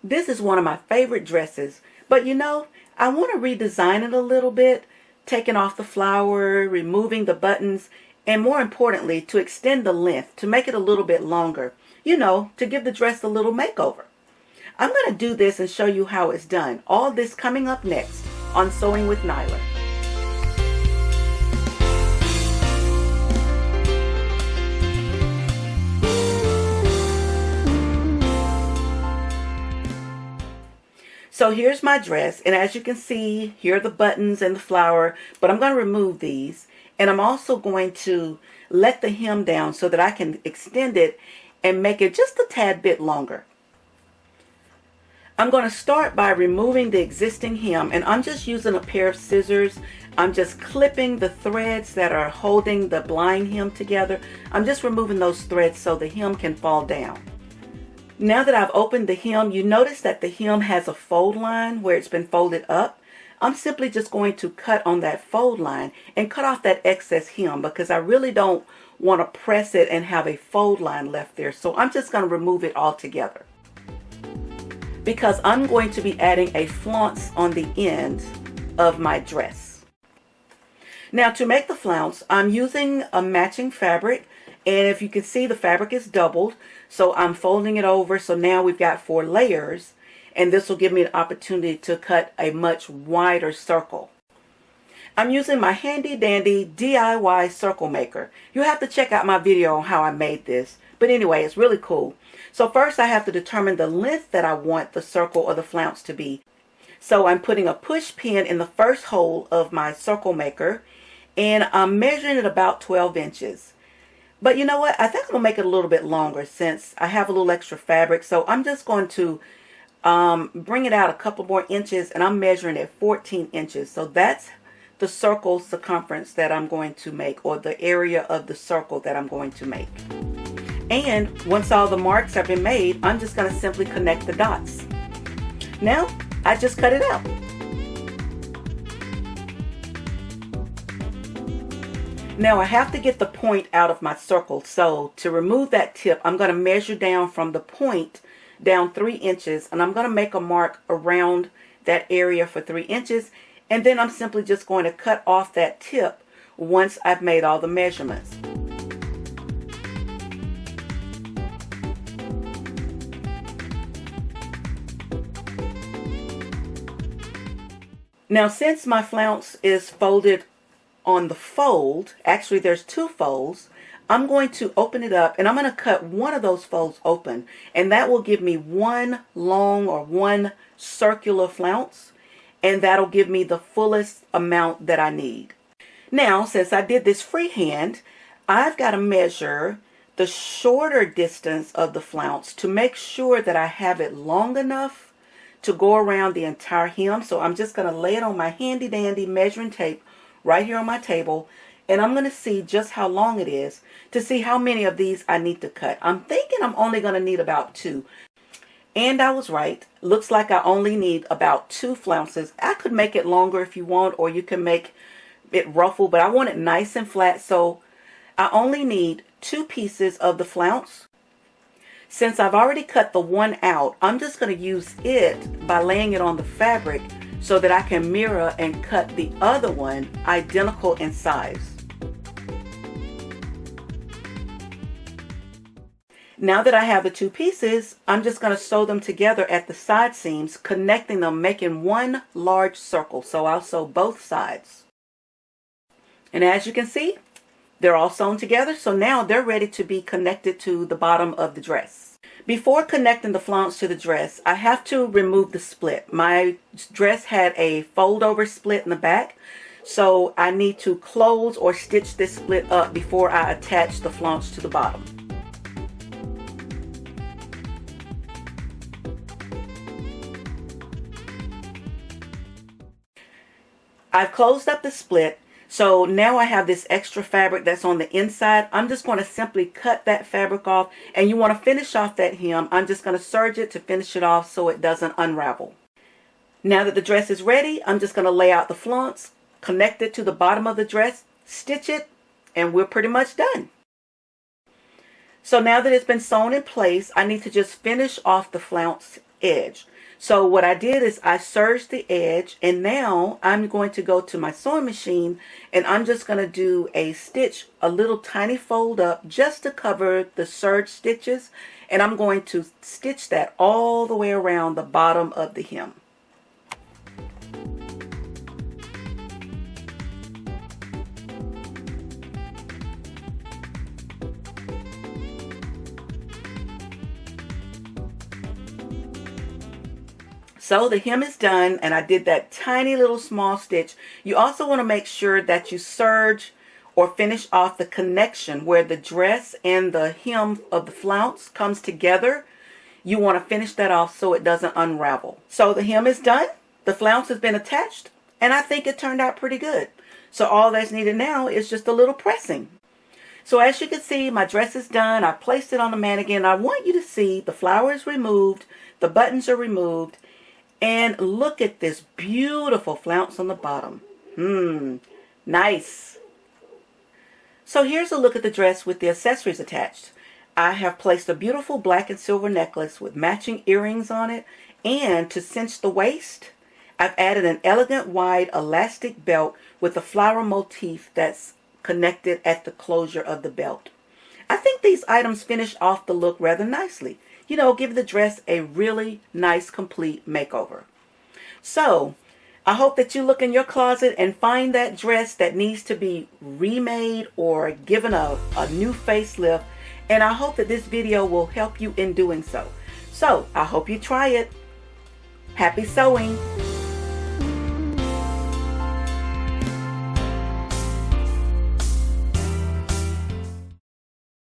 This is one of my favorite dresses, but I want to redesign it a little bit, taking off the flower, removing the buttons, and more importantly, to extend the length, to make it a little bit longer, to give the dress a little makeover. I'm going to do this and show you how it's done. All this coming up next on Sewing with Nyla. So here's my dress, and as you can see, here are the buttons and the flower, but I'm going to remove these, and I'm also going to let the hem down so that I can extend it and make it just a tad bit longer. I'm going to start by removing the existing hem, and I'm just using a pair of scissors. I'm just clipping the threads that are holding the blind hem together. I'm just removing those threads so the hem can fall down. Now that I've opened the hem, you notice that the hem has a fold line where it's been folded up. I'm simply just going to cut on that fold line and cut off that excess hem because I really don't want to press it and have a fold line left there. So I'm just going to remove it altogether, because I'm going to be adding a flounce on the end of my dress. Now to make the flounce, I'm using a matching fabric, and if you can see, the fabric is doubled, so I'm folding it over. So now we've got 4 layers, and this will give me an opportunity to cut a much wider circle. I'm using my handy dandy DIY circle maker. You have to check out my video on how I made this, but anyway, it's really cool. So first I have to determine the length that I want the circle or the flounce to be. So I'm putting a push pin in the first hole of my circle maker, and I'm measuring it about 12 inches. But you know what? I think I'm going to make it a little bit longer since I have a little extra fabric. So I'm just going to bring it out a couple more inches, and I'm measuring at 14 inches. So that's the circle circumference that I'm going to make, or the area of the circle that I'm going to make. And once all the marks have been made, I'm just going to simply connect the dots. Now, I just cut it out. Now I have to get the point out of my circle, so to remove that tip, I'm going to measure down from the point down 3 inches, and I'm going to make a mark around that area for 3 inches, and then I'm simply just going to cut off that tip once I've made all the measurements. Now since my flounce is folded on the fold, actually there's 2 folds, I'm going to open it up and I'm going to cut one of those folds open, and that will give me one long or one circular flounce, and that'll give me the fullest amount that I need. Now since I did this freehand, I've got to measure the shorter distance of the flounce to make sure that I have it long enough to go around the entire hem. So I'm just going to lay it on my handy dandy measuring tape right here on my table, and I'm going to see just how long it is to see how many of these I need to cut. I'm thinking I'm only going to need about 2, and I was right. Looks like I only need about 2 flounces. I could make it longer if you want, or you can make it ruffled, but I want it nice and flat, so I only need 2 pieces of the flounce. Since I've already cut the one out, I'm just going to use it by laying it on the fabric so that I can mirror and cut the other one identical in size. Now that I have the 2 pieces, I'm just going to sew them together at the side seams, connecting them, making one large circle. So I'll sew both sides. And as you can see, they're all sewn together, so now they're ready to be connected to the bottom of the dress. Before connecting the flounce to the dress, I have to remove the split. My dress had a fold over split in the back, so I need to close or stitch this split up before I attach the flounce to the bottom. I've closed up the split. So now I have this extra fabric that's on the inside. I'm just going to simply cut that fabric off, and you want to finish off that hem. I'm just going to serge it to finish it off so it doesn't unravel. Now that the dress is ready, I'm just going to lay out the flounce, connect it to the bottom of the dress, stitch it, and we're pretty much done. So now that it's been sewn in place, I need to just finish off the flounce edge. So what I did is I serged the edge, and now I'm going to go to my sewing machine and I'm just going to do a stitch, a little tiny fold up just to cover the serge stitches, and I'm going to stitch that all the way around the bottom of the hem. So the hem is done, and I did that tiny little small stitch. You also want to make sure that you serge or finish off the connection where the dress and the hem of the flounce comes together. You want to finish that off so it doesn't unravel. So the hem is done, the flounce has been attached, and I think it turned out pretty good. So all that's needed now is just a little pressing. So as you can see, my dress is done. I placed it on the mannequin. I want you to see the flower is removed, the buttons are removed, and look at this beautiful flounce on the bottom. Nice. So here's a look at the dress with the accessories attached. I have placed a beautiful black and silver necklace with matching earrings on it, and to cinch the waist, I've added an elegant wide elastic belt with a flower motif that's connected at the closure of the belt. I think these items finish off the look rather nicely. You know, give the dress a really nice, complete makeover. So, I hope that you look in your closet and find that dress that needs to be remade or given a new facelift. And I hope that this video will help you in doing so. So, I hope you try it. Happy sewing!